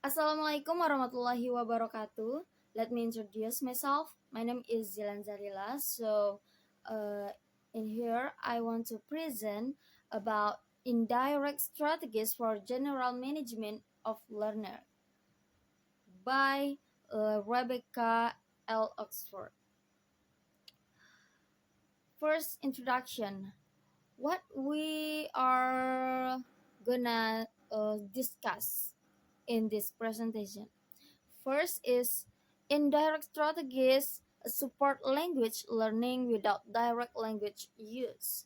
Assalamualaikum warahmatullahi wabarakatuh. Let me introduce myself. My name is Dzhillan. Uh, in here, I want to present about indirect strategies for general management of learner by Rebecca L. Oxford. First introduction. What we are gonna discuss in this presentation. First is indirect strategies support language learning without direct language use.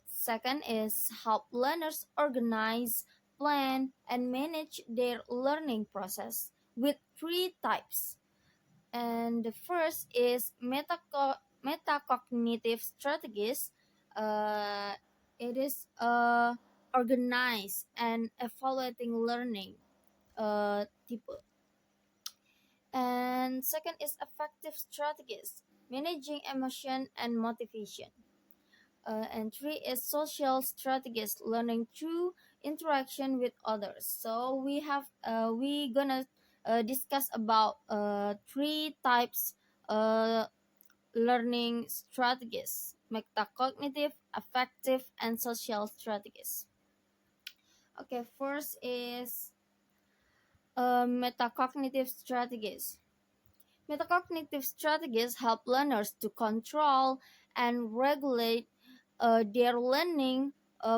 Second is help learners organize, plan, and manage their learning process with three types. And the first is metacognitive strategies. Uh, it is organize and evaluating learning type. And second is effective strategies, managing emotion and motivation. And three is social strategies, learning through interaction with others. So we gonna discuss about three types learning strategies: metacognitive, affective, and social strategies. Okay, first is metacognitive strategies. Metacognitive strategies help learners to control and regulate their learning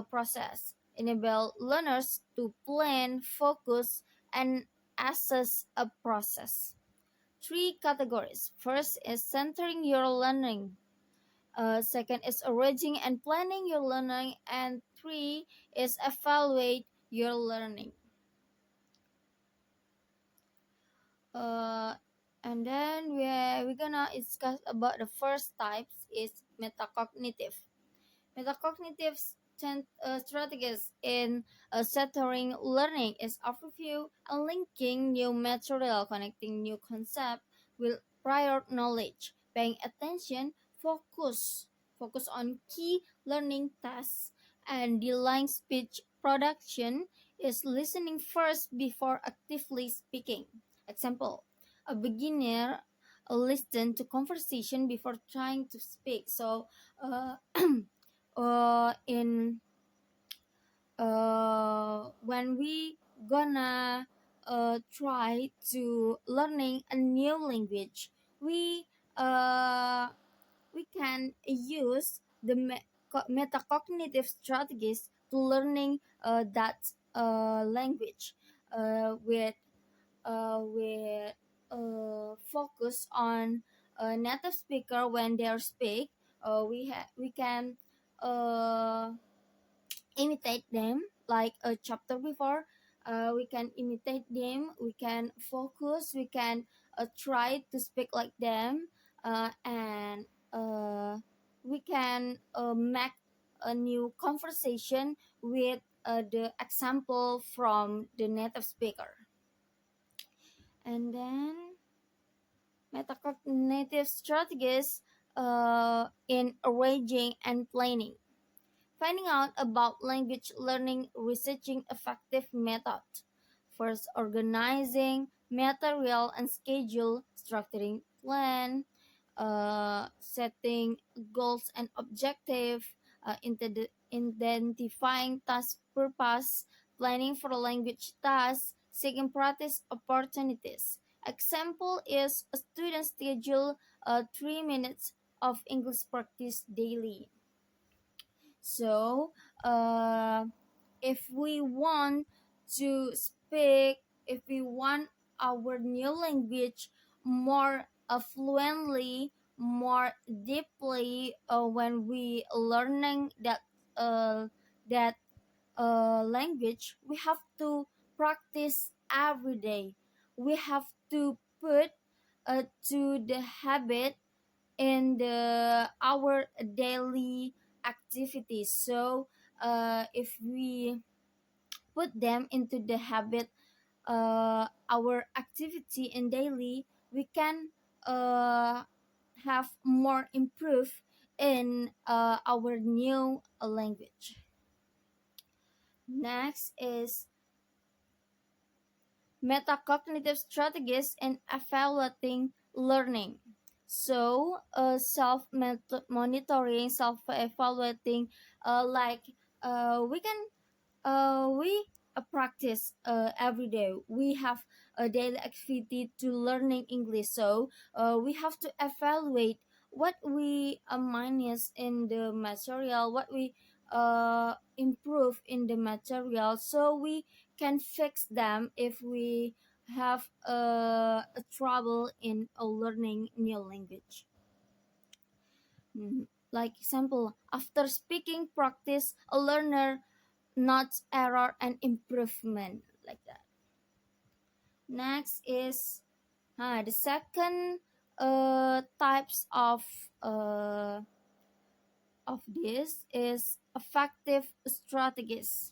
process, enable learners to plan, focus, and assess a process. Three categories. First is centering your learning. Second is arranging and planning your learning. And three is evaluate your learning. Uh, and then we're gonna discuss about the first types is metacognitive. Metacognitive strategies in centering learning is overview and linking new material, connecting new concept with prior knowledge, paying attention, focus on key learning tasks, and delaying speech production is listening first before actively speaking. Example: a beginner listen to conversation before trying to speak. So, in when we gonna try to learning a new language, we uh, we can use the metacognitive strategies to learning that language with focus on a native speaker when they are speak. We can uh, imitate them like a chapter before. We can imitate them. We can focus. We can try to speak like them, and we can make a new conversation with the example from the native speaker. And then metacognitive strategies in arranging and planning. Finding out about language learning, researching effective method. First, organizing material and schedule, structuring plan, setting goals and objective, identifying task purpose, planning for language tasks, seeking practice opportunities. Example is a student schedule 3 minutes of English practice daily. So, if we want to speak, if we want our new language more fluently, more deeply, when we learning uh, that language, we have to practice every day. We have to put to the habit in the our daily activities. So if we put them into the habit, our activity in daily, we can have more improve in our new language. Next is metacognitive strategies in evaluating learning. So, self monitoring, self evaluating, like we can we practice every day. We have a daily activity to learning English. So we have to evaluate what we minus in the material, what we improve in the material, so we can fix them if we have a trouble in learning new language. Like example, after speaking practice, a learner notes error and improvement like that. Next is the second types uh, of this is effective strategies.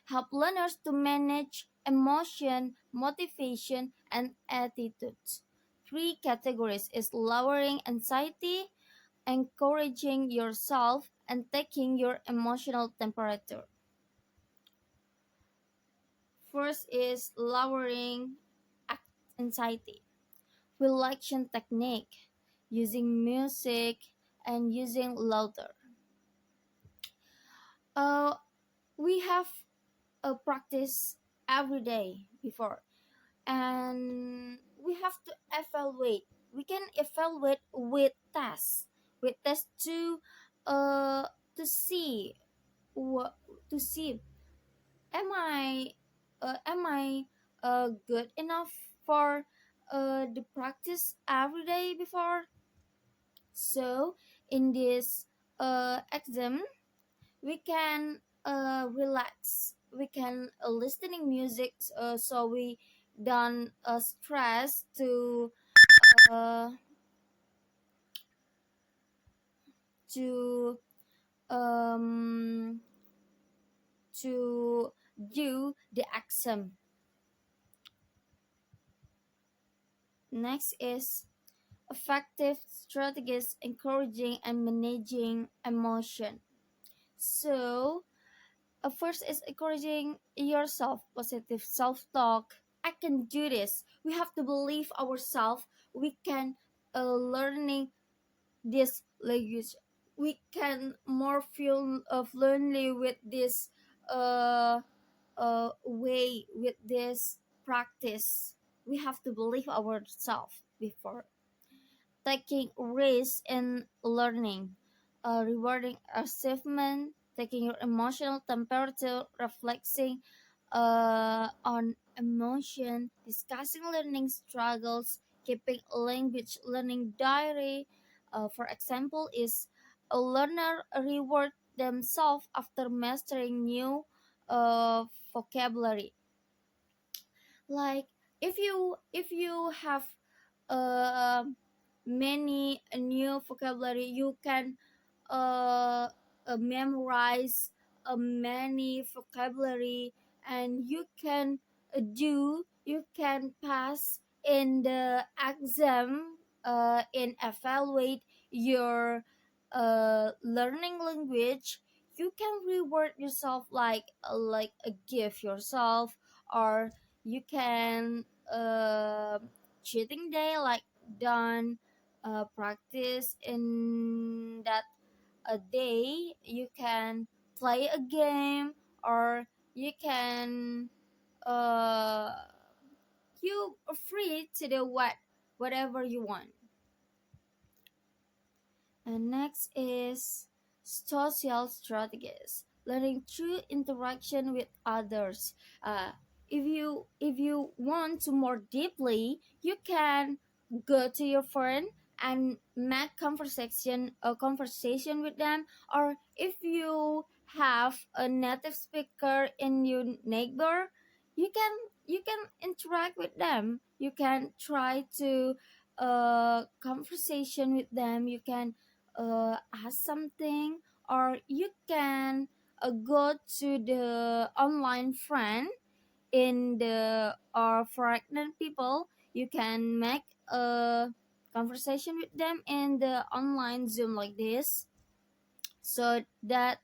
Help learners to manage emotion, motivation, and attitudes. Three categories is lowering anxiety, encouraging yourself, and taking your emotional temperature. First is lowering anxiety. Relaxation technique, using music and using laughter. Uh, we have a practice every day before, and we have to evaluate. We can evaluate with tests, to uh to see what to see am I good enough for the practice every day before. So in this exam we can relax, we can listening music, so we don't stress uh, to um to do the exam. Next is effective strategies encouraging and managing emotion. So, first is encouraging yourself, positive self talk. I can do this. We have to believe ourselves. We can learning this language. We can more feel fluently with this uh, way, with this practice. We have to believe ourselves before taking risks in learning, rewarding achievement, taking your emotional temperature, reflecting on emotion, discussing learning struggles, keeping language learning diary. For example, is a learner reward themselves after mastering new vocabulary. Like if you have uh, many new vocabulary, you can memorize many vocabulary, and you can pass in the exam and evaluate your learning language. You can reward yourself like a gift yourself, or you can cheating day, like done practice in that a day. You can play a game, or you can uh you are free to do whatever you want. And next is social strategies, learning through interaction with others. Uh, if you want to more deeply, you can go to your friend and make conversation with them. Or if you have a native speaker in your neighbor, you can you can interact with them. You can try to conversation with them. You can ask something, or you can go to the online friend in the or pregnant people. You can make a conversation with them in the online Zoom like this, so that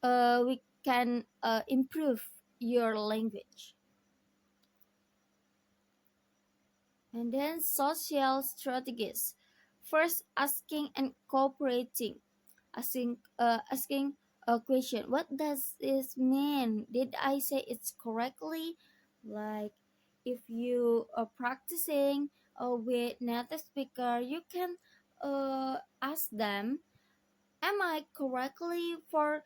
we can improve your language. And then social strategies. First, asking and cooperating. Asking a question. What does this mean? Did I say it's correctly? Like, if you are practicing with native speaker, you can ask them, "Am I correctly for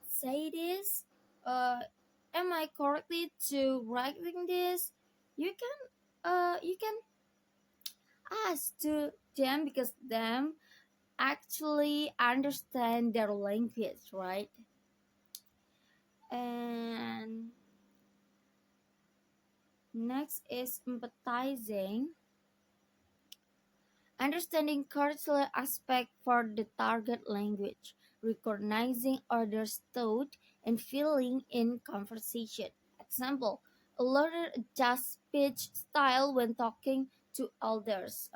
say this? Uh, am I correctly to writing this?" You can ask to them because them actually understand their language, right? And next is empathizing, understanding cultural aspect for the target language, recognizing others' thought and feeling in conversation. Example: a learner adjusts speech style when talking to elders.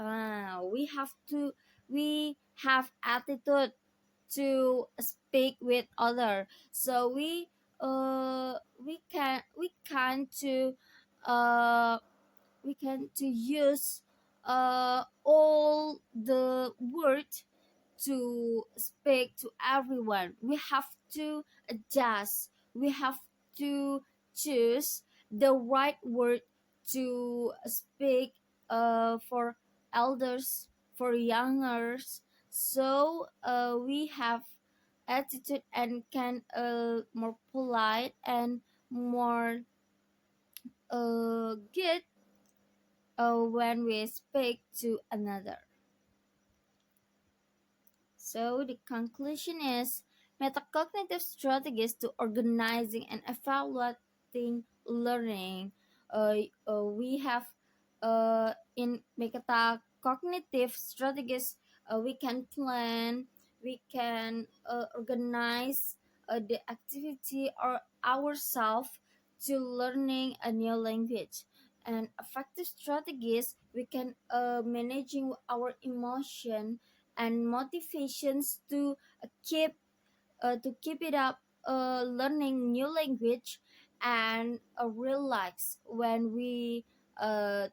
We have attitude to speak with other, so we can uh to use all the word to speak to everyone. We have to adjust. We have to choose the right word to speak for elders, for youngers. So we have attitude and can more polite and more good when we speak to another. So the conclusion is metacognitive strategies to organizing and evaluating learning. We have in metacognitive strategies, we can plan, we can organize the activity or ourselves to learning a new language. And effective strategies, we can managing our emotion and motivations keep keep it up learning new language, and relax when we uh,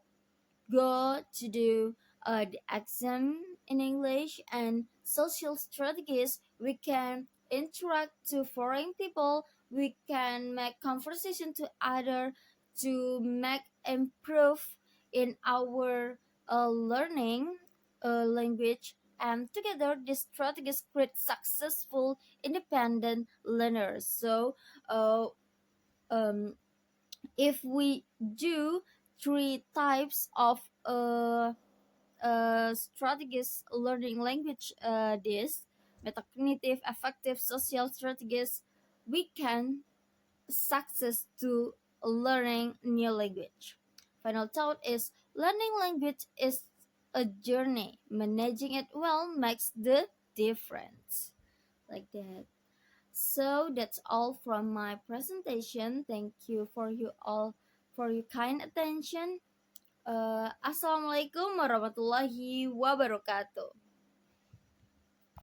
go to do the exam in English. And social strategies, we can interact to foreign people, we can make conversation to other to make improve in our learning language. And together these strategies create successful independent learners. So uh, um, if we do three types of strategies learning language, this metacognitive, effective, social strategies, we can success to learning new language. Final thought is learning language is a journey. Managing it well makes the difference. Like that. So that's all from my presentation. Thank you for you all for your kind attention. Assalamualaikum warahmatullahi wabarakatuh.